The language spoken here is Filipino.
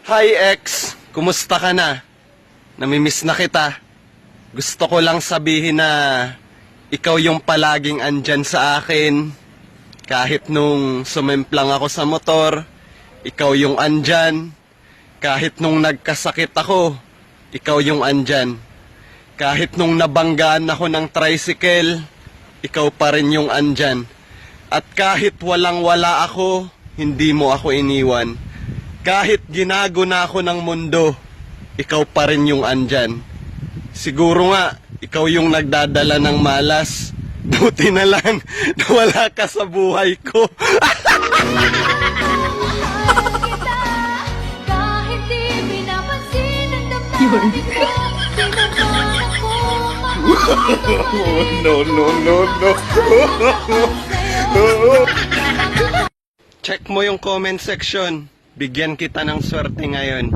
Hi ex, kumusta ka na? Namimiss na kita. Gusto ko lang sabihin na ikaw yung palaging andyan sa akin. Kahit nung sumemplang ako sa motor, ikaw yung andyan. Kahit nung nagkasakit ako, ikaw yung andyan. Kahit nung nabanggaan ako ng tricycle, ikaw pa rin yung andyan. At kahit walang-wala ako, hindi mo ako iniwan. Kahit ginago na ako ng mundo, ikaw pa rin yung andyan. Siguro nga, ikaw yung nagdadala ng malas. Buti na lang na wala ka sa buhay ko. Kahit di pinapansin ang damdamin ko, pinagmana ko No. Check mo yung comment section. Bigyan kita ng swerte ngayon.